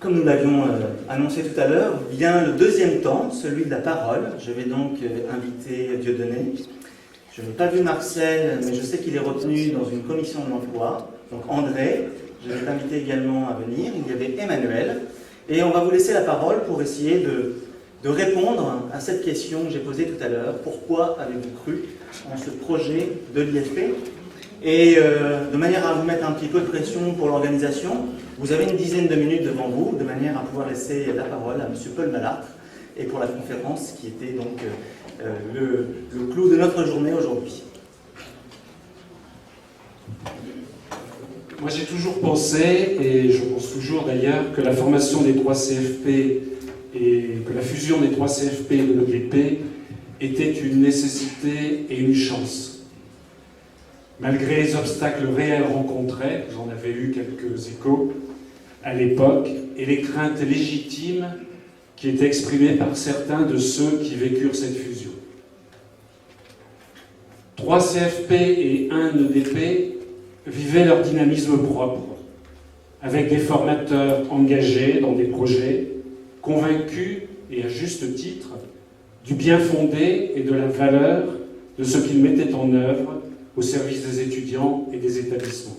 Comme nous l'avions annoncé tout à l'heure, vient le deuxième temps, celui de la parole. Je vais donc inviter Dieudonné. Je n'ai pas vu Marcel, mais je sais qu'il est retenu dans une commission de l'emploi. Donc André, je vais t'inviter également à venir. Il y avait Emmanuel. Et on va vous laisser la parole pour essayer de répondre à cette question que j'ai posée tout à l'heure. Pourquoi avez-vous cru en ce projet de l'IFP? Et de manière à vous mettre un petit peu de pression pour l'organisation, vous avez une dizaine de minutes devant vous, de manière à pouvoir laisser la parole à M. Paul Malâtre, et pour la conférence qui était donc le clou de notre journée aujourd'hui. Moi j'ai toujours pensé, et je pense toujours d'ailleurs, que la formation des 3 CFP et que la fusion des 3 CFP et de l'EPP était une nécessité et une chance. Malgré les obstacles réels rencontrés, j'en avais eu quelques échos à l'époque, et les craintes légitimes qui étaient exprimées par certains de ceux qui vécurent cette fusion. 3 CFP et 1 EDP vivaient leur dynamisme propre, avec des formateurs engagés dans des projets, convaincus, et à juste titre, du bien fondé et de la valeur de ce qu'ils mettaient en œuvre au service des étudiants et des établissements.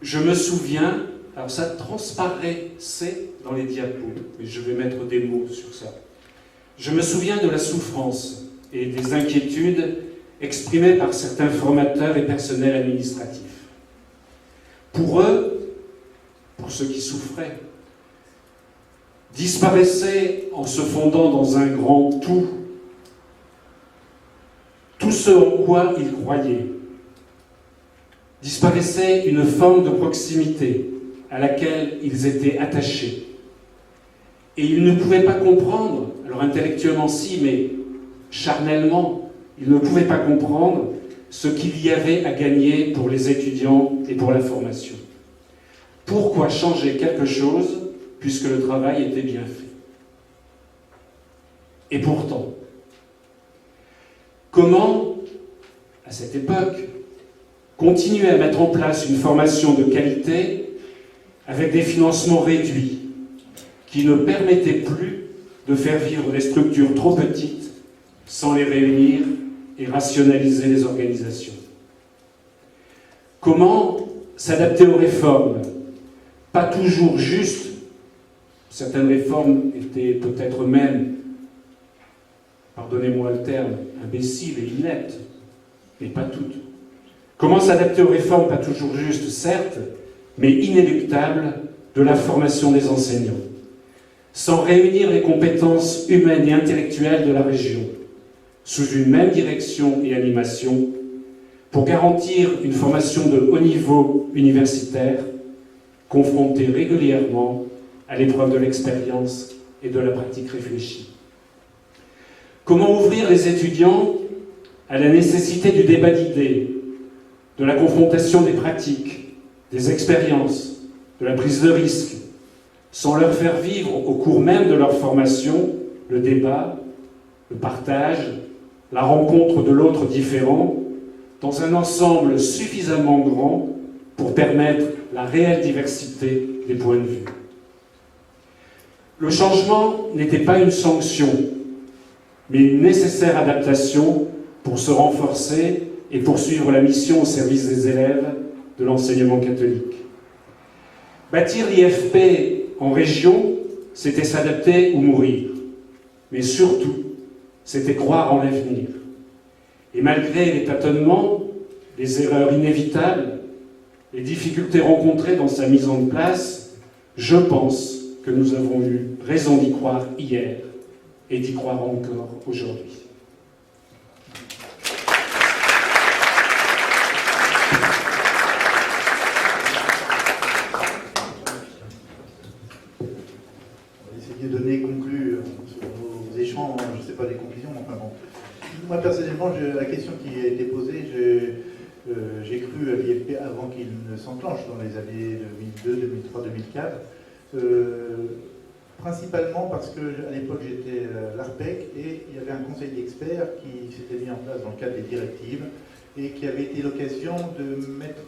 Je me souviens, alors ça transparaissait dans les diapos, mais je vais mettre des mots sur ça. Je me souviens de la souffrance et des inquiétudes exprimées par certains formateurs et personnels administratifs. Pour eux, pour ceux qui souffraient, disparaissait en se fondant dans un grand tout ce en quoi ils croyaient. Disparaissait une forme de proximité à laquelle ils étaient attachés. Et ils ne pouvaient pas comprendre, alors intellectuellement si, mais charnellement, ils ne pouvaient pas comprendre ce qu'il y avait à gagner pour les étudiants et pour la formation. Pourquoi changer quelque chose puisque le travail était bien fait? Et pourtant, comment, à cette époque, continuer à mettre en place une formation de qualité avec des financements réduits qui ne permettaient plus de faire vivre des structures trop petites sans les réunir et rationaliser les organisations? Comment s'adapter aux réformes, pas toujours justes? Certaines réformes étaient peut-être même, pardonnez-moi le terme, imbéciles et ineptes, mais pas toutes. Comment s'adapter aux réformes, pas toujours justes, certes, mais inéluctables, de la formation des enseignants, sans réunir les compétences humaines et intellectuelles de la région, sous une même direction et animation, pour garantir une formation de haut niveau universitaire, confrontée régulièrement à l'épreuve de l'expérience et de la pratique réfléchie? Comment ouvrir les étudiants à la nécessité du débat d'idées, de la confrontation des pratiques, des expériences, de la prise de risque, sans leur faire vivre au cours même de leur formation le débat, le partage, la rencontre de l'autre différent, dans un ensemble suffisamment grand pour permettre la réelle diversité des points de vue? Le changement n'était pas une sanction, mais une nécessaire adaptation pour se renforcer et poursuivre la mission au service des élèves de l'enseignement catholique. Bâtir l'IFP en région, c'était s'adapter ou mourir. Mais surtout, c'était croire en l'avenir. Et malgré les tâtonnements, les erreurs inévitables, les difficultés rencontrées dans sa mise en place, je pense que nous avons eu raison d'y croire hier et d'y croire encore aujourd'hui. Dieudonné conclut sur nos échanges, je ne sais pas des conclusions, mais enfin bon. Moi personnellement, la question qui a été posée, j'ai cru à l'IFP avant qu'il ne s'enclenche dans les années 2002, 2003, 2004, principalement parce qu'à l'époque j'étais à l'ARPEC et il y avait un conseil d'experts qui s'était mis en place dans le cadre des directives et qui avait été l'occasion de mettre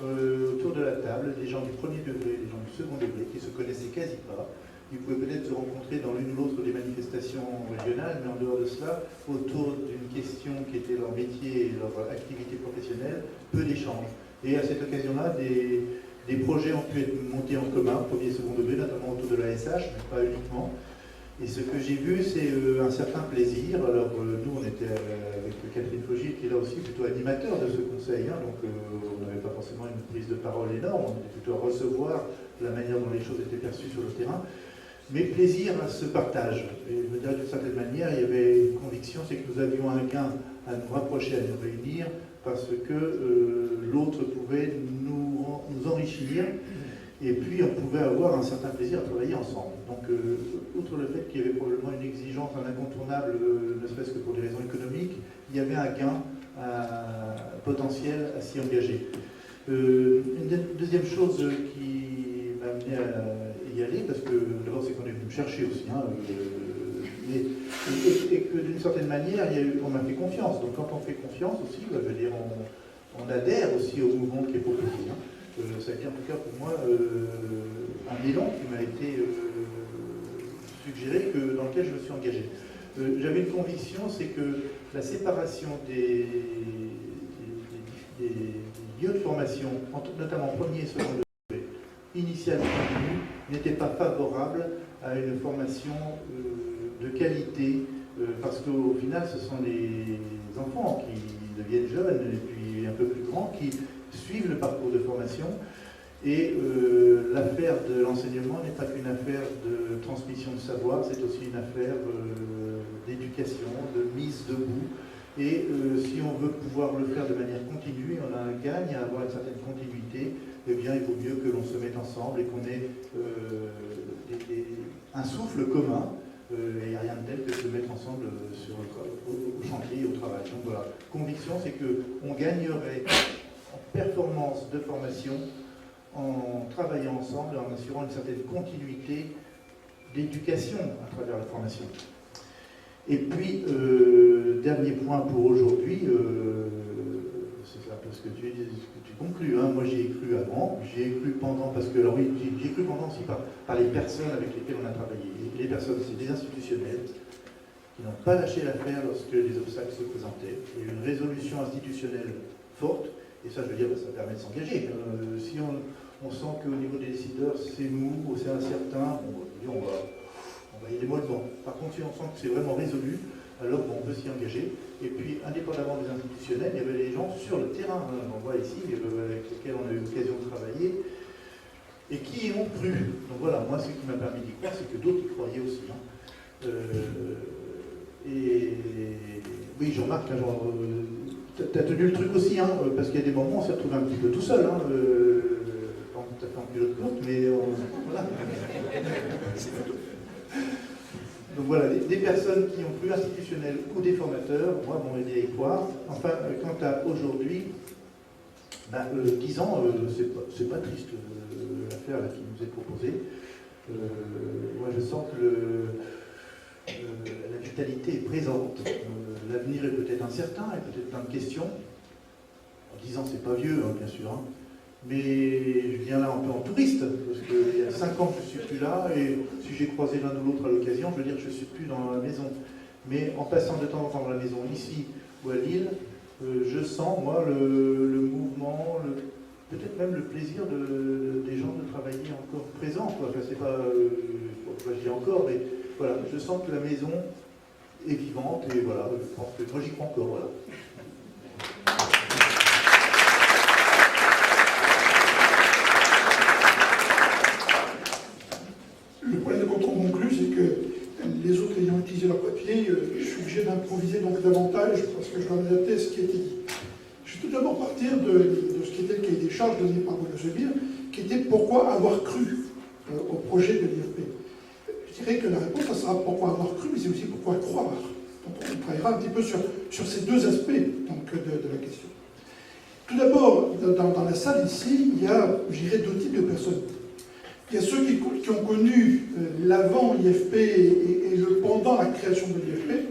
autour de la table des gens du premier degré, des gens du second degré, qui se connaissaient quasi pas. Ils pouvaient peut-être se rencontrer dans l'une ou l'autre des manifestations régionales, mais en dehors de cela, autour d'une question qui était leur métier et leur activité professionnelle, peu d'échanges. Et à cette occasion-là, des projets ont pu être montés en commun, premier et second degré, notamment autour de la SH, mais pas uniquement. Et ce que j'ai vu, c'est un certain plaisir. Alors, nous, on était avec Catherine Faugier, qui est là aussi plutôt animateur de ce conseil, hein, donc on n'avait pas forcément une prise de parole énorme, on était plutôt à recevoir la manière dont les choses étaient perçues sur le terrain. Mais plaisir à ce partage. Et je veux dire, d'une certaine manière, il y avait une conviction, c'est que nous avions un gain à nous rapprocher, à nous réunir, parce que l'autre pouvait nous enrichir, et puis on pouvait avoir un certain plaisir à travailler ensemble. Donc, outre le fait qu'il y avait probablement une exigence, un incontournable, ne serait-ce que pour des raisons économiques, il y avait un gain potentiel à s'y engager. Une deuxième chose qui m'a amené à y aller, parce que d'abord c'est qu'on est venu me chercher aussi, hein, et que d'une certaine manière, on m'a fait confiance. Donc quand on fait confiance aussi, je veux dire, on adhère aussi au mouvement qui est proposé. Hein. Ça a été en tout cas pour moi un élan qui m'a été suggéré, dans lequel je me suis engagé. J'avais une conviction, c'est que la séparation des lieux de formation, notamment premier et second degré, initial et continu, n'était pas favorable à une formation de qualité, parce qu'au final, ce sont les enfants qui deviennent jeunes et puis un peu plus grands qui suivent le parcours de formation. Et l'affaire de l'enseignement n'est pas qu'une affaire de transmission de savoir, c'est aussi une affaire d'éducation, de mise debout. Et si on veut pouvoir le faire de manière continue, on a un gagne à avoir une certaine continuité, eh bien il vaut mieux que l'on se mette ensemble et qu'on ait un souffle commun. Il n'y a rien de tel que de se mettre ensemble au chantier, au travail. Donc voilà, conviction, c'est qu'on gagnerait en performance de formation en travaillant ensemble et en assurant une certaine continuité d'éducation à travers la formation. Et puis, dernier point pour aujourd'hui, c'est un peu ce que tu conclus. Hein. Moi, j'y ai cru avant, j'y ai cru pendant, parce que, alors oui, j'y ai cru pendant aussi par les personnes avec lesquelles on a travaillé. Et les personnes, c'est des institutionnels qui n'ont pas lâché l'affaire lorsque les obstacles se présentaient. Il y a eu une résolution institutionnelle forte, et ça, je veux dire, ça permet de s'engager. Si on sent qu'au niveau des décideurs, c'est mou, ou c'est incertain, on va y aller mollement. Par contre, si on sent que c'est vraiment résolu, alors on peut s'y engager. Et puis, indépendamment des institutionnels, il y avait des gens sur le terrain, hein, on voit ici, avec lesquels on a eu l'occasion de travailler, et qui y ont cru. Donc voilà, moi, ce qui m'a permis d'y croire, c'est que d'autres y croyaient aussi. Hein. Et oui, Jean-Marc, tu as tenu le truc aussi, hein, parce qu'il y a des moments où on s'est retrouvé un petit peu tout seul. Hein, pas tout à fait en pilote courte, mais voilà. Donc voilà, des personnes qui ont plus institutionnelles ou des formateurs, moi, m'ont aidé à y croire. Enfin, quant à aujourd'hui, 10 ans, c'est pas triste l'affaire qui nous est proposée. Moi, je sens que la vitalité est présente. L'avenir est peut-être incertain et peut-être plein de questions. 10 ans, c'est pas vieux, hein, bien sûr. Hein. Mais je viens là un peu en touriste, parce qu'il y a 5 ans que je ne suis plus là, et si j'ai croisé l'un ou l'autre à l'occasion, je veux dire que je ne suis plus dans la maison. Mais en passant de temps en temps dans la maison, ici ou à Lille, je sens, moi, le mouvement, peut-être même le plaisir des gens de travailler encore présent. Enfin, c'est pas, je dis encore, mais voilà, je sens que la maison est vivante, et voilà, je pense que moi j'y crois encore, voilà. Le problème quand on conclut, c'est que les autres ayant utilisé leur papier, je suis obligé d'improviser donc davantage parce que je dois m'adapter à ce qui a été dit. Je vais tout d'abord partir de ce qui était le cahier des charges donné par Bruno Sebir, qui était pourquoi avoir cru au projet de l'IFP. Je dirais que la réponse, ça sera pourquoi avoir cru, mais c'est aussi pourquoi croire. Donc on travaillera un petit peu sur ces deux aspects donc, de la question. Tout d'abord, dans la salle ici, il y a, je dirais, deux types de personnes. Il y a ceux qui ont connu l'avant IFP et le pendant la création de l'IFP,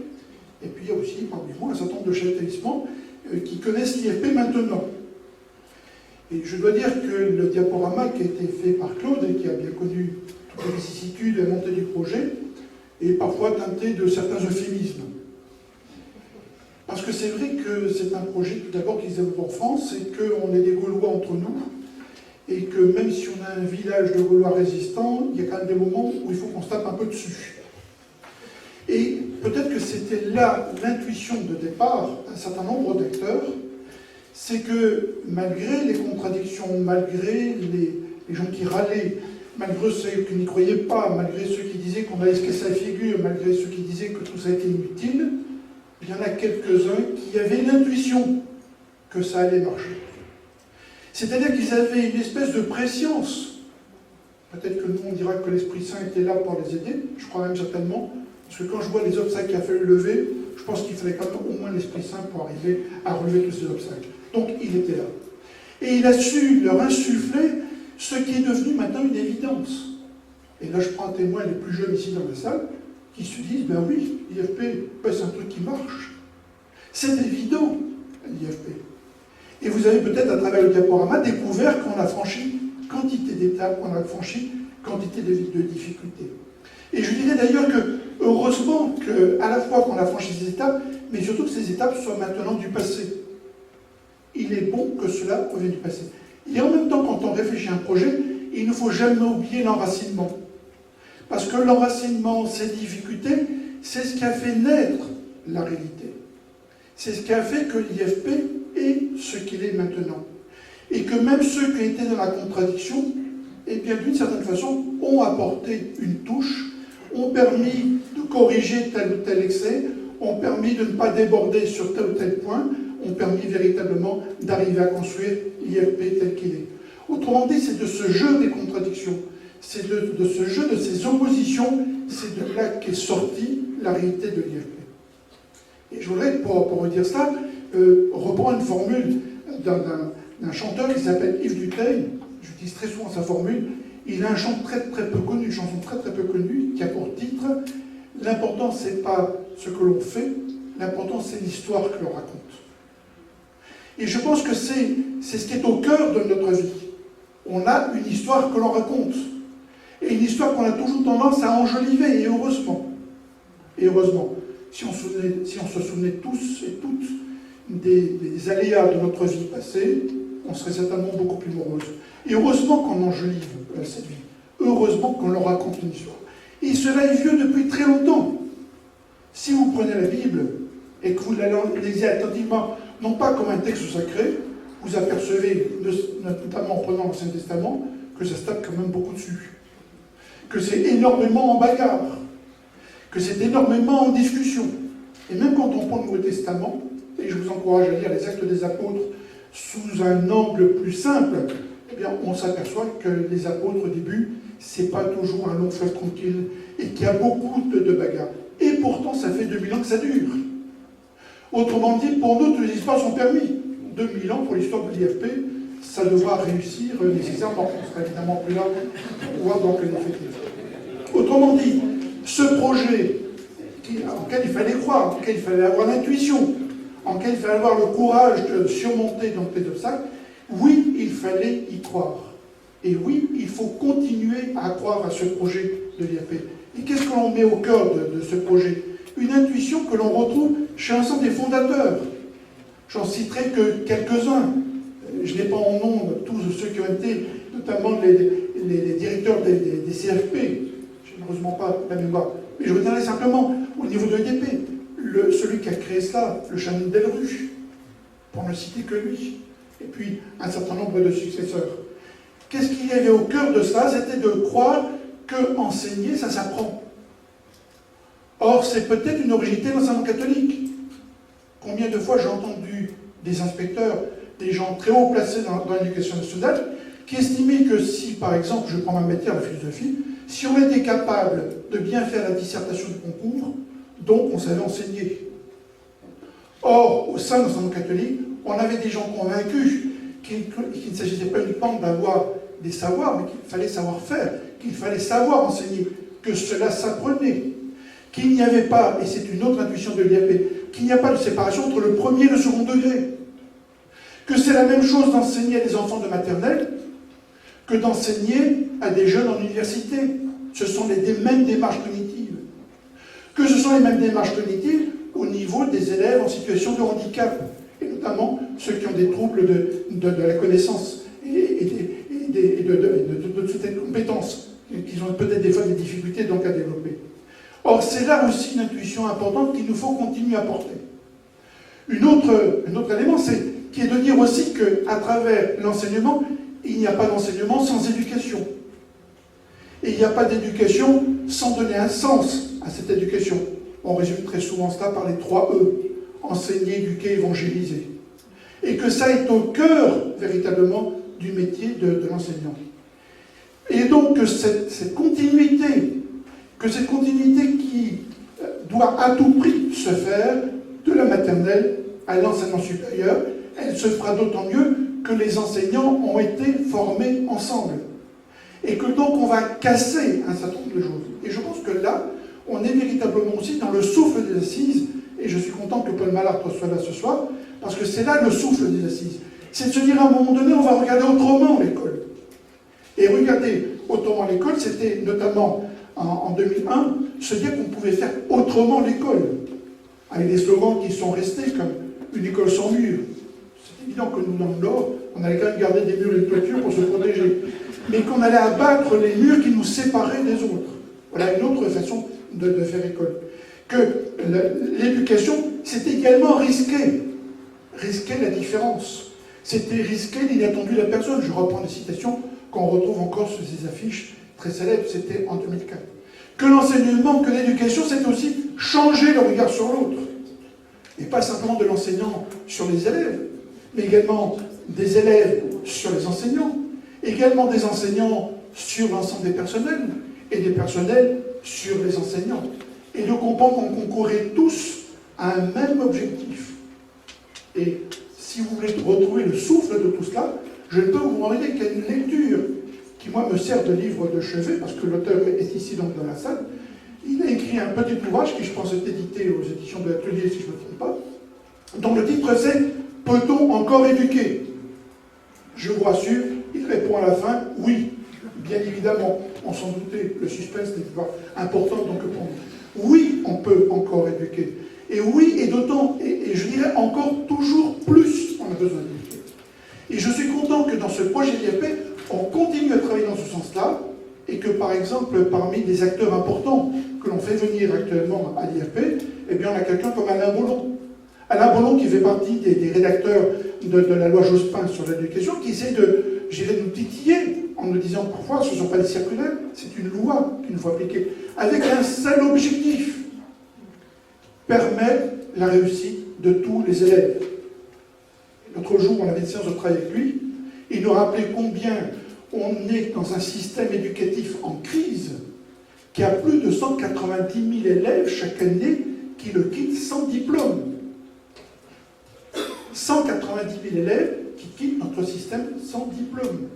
et puis il y a aussi, parmi moi, un certain nombre de chefs d'établissement qui connaissent l'IFP maintenant. Et je dois dire que le diaporama qui a été fait par Claude et qui a bien connu toutes les vicissitudes et la montée du projet est parfois teinté de certains euphémismes. Parce que c'est vrai que c'est un projet tout d'abord qui se développe en France et qu'on est des Gaulois entre nous et que même si on a un village de Gaulois résistants, il y a quand même des moments où il faut qu'on se tape un peu dessus. Et peut-être que c'était là l'intuition de départ d'un certain nombre d'acteurs, c'est que malgré les contradictions, malgré les gens qui râlaient, malgré ceux qui n'y croyaient pas, malgré ceux qui disaient qu'on allait se casser la figure, malgré ceux qui disaient que tout ça était inutile, il y en a quelques-uns qui avaient l'intuition que ça allait marcher. C'est-à-dire qu'ils avaient une espèce de préscience. Peut-être que nous, on dira que l'Esprit Saint était là pour les aider, je crois même certainement, parce que quand je vois les obstacles qu'il a fallu lever, je pense qu'il fallait quand même au moins l'Esprit Saint pour arriver à relever tous ces obstacles. Donc, il était là. Et il a su leur insuffler ce qui est devenu maintenant une évidence. Et là, je prends un témoin les plus jeunes ici dans la salle, qui se disent, ben oui, l'IFP, ben c'est un truc qui marche. C'est évident, l'IFP. Et vous avez peut-être, à travers le diaporama, découvert qu'on a franchi quantité d'étapes, qu'on a franchi quantité de difficultés. Et je dirais d'ailleurs que, heureusement, à la fois qu'on a franchi ces étapes, mais surtout que ces étapes soient maintenant du passé. Il est bon que cela revienne du passé. Et en même temps, quand on réfléchit à un projet, il ne faut jamais oublier l'enracinement. Parce que l'enracinement, ces difficultés, c'est ce qui a fait naître la réalité. C'est ce qui a fait que l'IFP est ce qu'il est maintenant. Et que même ceux qui étaient dans la contradiction, eh bien, d'une certaine façon, ont apporté une touche, ont permis de corriger tel ou tel excès, ont permis de ne pas déborder sur tel ou tel point, ont permis véritablement d'arriver à construire l'IFP tel qu'il est. Autrement dit, c'est de ce jeu des contradictions, c'est de ce jeu de ces oppositions, c'est de là qu'est sortie la réalité de l'IFP. Et je voudrais, pour vous dire cela, reprendre une formule d'un chanteur qui s'appelle Yves Duteil. J'utilise très souvent sa formule. Il a un chant très peu connu, une chanson très peu connue, qui a pour titre « L'important, c'est pas ce que l'on fait, l'important, c'est l'histoire que l'on raconte ». Et je pense que c'est ce qui est au cœur de notre vie. On a une histoire que l'on raconte. Et une histoire qu'on a toujours tendance à enjoliver, et heureusement. Et heureusement, si on se souvenait tous et toutes des aléas de notre vie passée, on serait certainement beaucoup plus morose. Et heureusement qu'on enjolive cette vie. Heureusement qu'on leur raconte une histoire. Et cela est vieux depuis très longtemps. Si vous prenez la Bible et que vous la lisez attentivement, non pas comme un texte sacré, vous apercevez, notamment en prenant l'Ancien Testament, que ça se tape quand même beaucoup dessus. Que c'est énormément en bagarre. Que c'est énormément en discussion. Et même quand on prend le Nouveau Testament, et je vous encourage à lire les Actes des Apôtres sous un angle plus simple, eh bien, on s'aperçoit que les apôtres au début, c'est pas toujours un long fleuve tranquille, et qu'il y a beaucoup de bagarres. Et pourtant, ça fait 2000 ans que ça dure. Autrement dit, pour nous, toutes les histoires sont permis. 2000 ans pour l'histoire de l'IFP, ça devra réussir nécessairement. On sera évidemment plus là pour pouvoir donc l'effectif. Autrement dit, ce projet auquel il fallait croire, auquel il fallait avoir l'intuition, auquel il fallait avoir le courage de surmonter donc les obstacles, oui, il fallait y croire. Et oui, il faut continuer à croire à ce projet de l'IFP. Et qu'est-ce que l'on met au cœur de ce projet? Une intuition que l'on retrouve chez un certain des fondateurs. J'en citerai que quelques-uns. Je n'ai pas en nom tous ceux qui ont été, notamment les directeurs des CFP. Je n'ai malheureusement pas la mémoire. Mais je retiendrai simplement, au niveau de l'EDP, celui qui a créé cela, le Chanin Delru, pour ne citer que lui. Et puis, un certain nombre de successeurs. Qu'est-ce qu'il y avait au cœur de cela? C'était de croire que enseigner, ça s'apprend. Or, c'est peut-être une originalité dans l'enseignement catholique. Combien de fois j'ai entendu des inspecteurs, des gens très haut placés dans l'éducation nationale, qui estimaient que si, par exemple, je prends ma matière, la philosophie, si on était capable de bien faire la dissertation du concours, donc on savait enseigner. Or, au sein de l'enseignement catholique, on avait des gens convaincus qu'il ne s'agissait pas uniquement d'avoir des savoirs, mais qu'il fallait savoir faire, qu'il fallait savoir enseigner, que cela s'apprenait, qu'il n'y avait pas, et c'est une autre intuition de l'IAP, qu'il n'y a pas de séparation entre le premier et le second degré. que c'est la même chose d'enseigner à des enfants de maternelle que d'enseigner à des jeunes en université. Ce sont les mêmes démarches cognitives. Que ce sont les mêmes démarches cognitives au niveau des élèves en situation de handicap, et notamment ceux qui ont des troubles de la connaissance et de certaines compétences, qui ont peut-être des fois des difficultés donc à développer. Or, c'est là aussi une intuition importante qu'il nous faut continuer à porter. Un autre élément, qui est de dire aussi qu'à travers l'enseignement, il n'y a pas d'enseignement sans éducation. Et il n'y a pas d'éducation sans donner un sens à cette éducation. On résume très souvent cela par les 3 E. Enseigner, éduquer, évangéliser. Et que ça est au cœur, véritablement, du métier de l'enseignant. Et donc que cette continuité qui doit à tout prix se faire de la maternelle à l'enseignement supérieur, elle se fera d'autant mieux que les enseignants ont été formés ensemble. Et que donc on va casser un certain nombre de choses. Et je pense que là, on est véritablement aussi dans le souffle des assises, et je suis content que Paul Mallard soit là ce soir, parce que c'est là le souffle des assises. C'est de se dire à un moment donné, on va regarder autrement l'école. Et regarder autrement l'école, c'était notamment en 2001, se dire qu'on pouvait faire autrement l'école, avec des slogans qui sont restés comme une école sans mur. C'est évident que nous, dans le Nord, on allait quand même garder des murs et des toitures pour se protéger, mais qu'on allait abattre les murs qui nous séparaient des autres. Voilà une autre façon de faire école. Que l'éducation, c'est également risquer la différence. C'était risquer l'inattendu de la personne. Je reprends des citations qu'on retrouve encore sur ces affiches très célèbres, c'était en 2004. Que l'enseignement, que l'éducation, c'est aussi changer le regard sur l'autre. Et pas simplement de l'enseignant sur les élèves, mais également des élèves sur les enseignants, également des enseignants sur l'ensemble des personnels, et des personnels sur les enseignants. Et de comprendre qu'on concourait tous à un même objectif. Et si vous voulez retrouver le souffle de tout cela, je ne peux vous renvoyer qu'à une lecture qui, moi, me sert de livre de chevet, parce que l'auteur est ici donc dans la salle. Il a écrit un petit ouvrage qui, je pense, est édité aux éditions de l'Atelier, si je ne me trompe pas, dont le titre c'est « Peut-on encore éduquer ?» Je vous rassure, il répond à la fin « Oui ». Bien évidemment, on s'en doutait, le suspense n'est pas important donc pour nous. Oui, on peut encore éduquer. Et oui, et d'autant, et je dirais encore toujours plus, on a besoin d'éduquer. Et je suis content que dans ce projet d'IFP, on continue à travailler dans ce sens-là, et que par exemple, parmi les acteurs importants que l'on fait venir actuellement à l'IFP, eh bien on a quelqu'un comme Alain Bollon. Alain Bollon qui fait partie des rédacteurs de la loi Jospin sur l'éducation, qui essaie de, je dirais, nous titiller en nous disant parfois ce ne sont pas des circulaires, c'est une loi qu'il nous faut appliquer, avec un seul objectif, permettre la réussite de tous les élèves. L'autre jour, on avait une séance de travail avec lui, il nous rappelait combien on est dans un système éducatif en crise, qui a plus de 190 000 élèves chaque année qui le quittent sans diplôme. 190 000 élèves qui quittent notre système sans diplôme.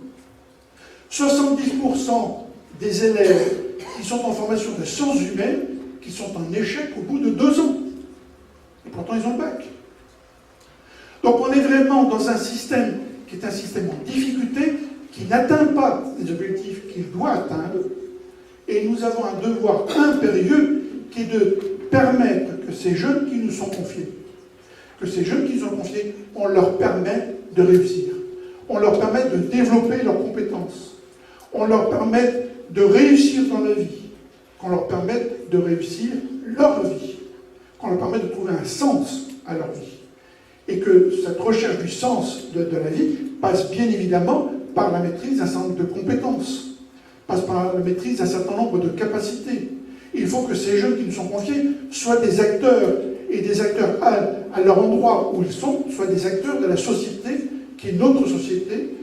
70% des élèves qui sont en formation de sciences humaines qui sont en échec au bout de 2 ans. Et pourtant, ils ont le bac. Donc on est vraiment dans un système qui est un système en difficulté, qui n'atteint pas les objectifs qu'il doit atteindre. Et nous avons un devoir impérieux qui est de permettre que ces jeunes qui nous sont confiés, on leur permet de réussir. On leur permet de développer leurs compétences. On leur permet de réussir dans la vie. Qu'on leur permette de réussir leur vie. Qu'on leur permette de trouver un sens à leur vie. Et que cette recherche du sens de la vie passe bien évidemment par la maîtrise d'un certain nombre de compétences, passe par la maîtrise d'un certain nombre de capacités. Il faut que ces jeunes qui nous sont confiés soient des acteurs, et des acteurs à leur endroit où ils sont, soient des acteurs de la société, qui est notre société,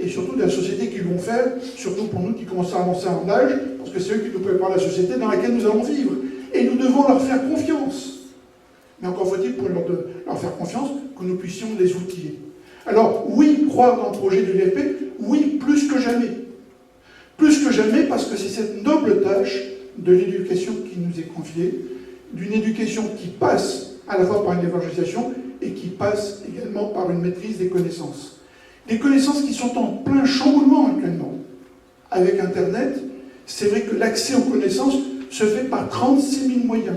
et surtout de la société qu'ils vont faire, surtout pour nous qui commençons à avancer en âge, parce que c'est eux qui nous préparent la société dans laquelle nous allons vivre. Et nous devons leur faire confiance. Mais encore faut-il, pour leur faire confiance, que nous puissions les outiller. Alors, oui, croire dans le projet de l'IFP, oui, plus que jamais. Plus que jamais, parce que c'est cette noble tâche de l'éducation qui nous est confiée, d'une éducation qui passe à la fois par une évangélisation et qui passe également par par une maîtrise des connaissances. Des connaissances qui sont en plein chamboulement actuellement. Avec Internet, c'est vrai que l'accès aux connaissances se fait par 36 000 moyens.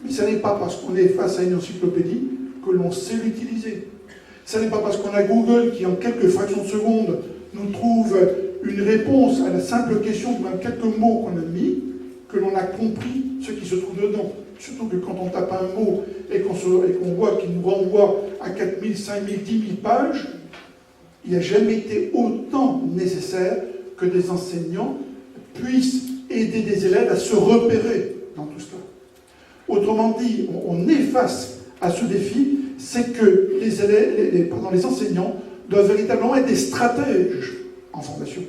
Mais ce n'est pas parce qu'on est face à une encyclopédie que l'on sait l'utiliser. Ce n'est pas parce qu'on a Google qui, en quelques fractions de secondes, nous trouve une réponse à la simple question de même quelques mots qu'on a mis, que l'on a compris ce qui se trouve dedans. Surtout que quand on tape un mot et qu'on voit qu'il nous renvoie à 4 000, 5 000, 10 000 pages, il n'a jamais été autant nécessaire que des enseignants puissent aider des élèves à se repérer dans tout cela. Autrement dit, on est face à ce défi, c'est que les enseignants doivent véritablement être des stratèges en formation,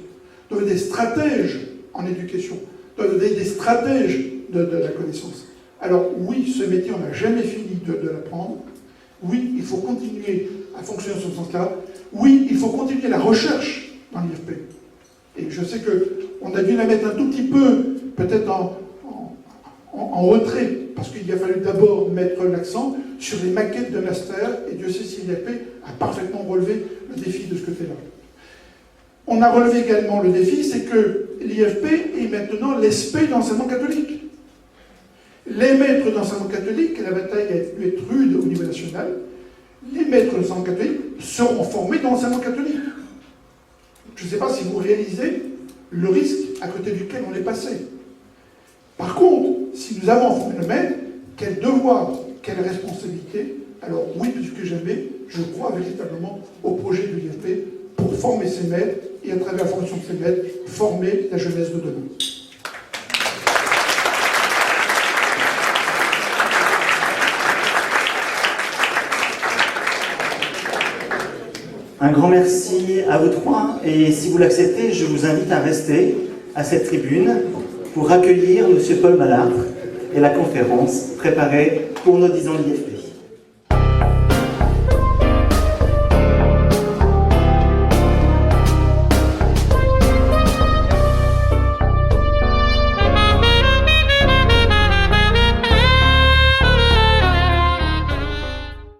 doivent être des stratèges en éducation, doivent être des stratèges de la connaissance. Alors oui, ce métier, on n'a jamais fini de l'apprendre. Oui, il faut continuer à fonctionner sur ce sens-là. Oui, il faut continuer la recherche dans l'IFP. Et je sais qu'on a dû la mettre un tout petit peu, peut-être en retrait, parce qu'il a fallu d'abord mettre l'accent sur les maquettes de master, et Dieu sait si l'IFP a parfaitement relevé le défi de ce côté-là. On a relevé également le défi, c'est que l'IFP est maintenant l'ESPE d'enseignement catholique. Les maîtres d'enseignement catholique, la bataille a pu être rude au niveau national, les maîtres d'enseignement catholique seront formés dans l'enseignement catholique. Je ne sais pas si vous réalisez le risque à côté duquel on est passé. Par contre, si nous avons formé le maître, quel devoir, quelle responsabilité, alors oui, plus que jamais, je crois véritablement au projet de l'IFP pour former ses maîtres et à travers la formation de ses maîtres, former la jeunesse de demain. Un grand merci à vous trois, et si vous l'acceptez, je vous invite à rester à cette tribune pour accueillir M. Paul Ballard et la conférence préparée pour nos 10 ans de l'IFP.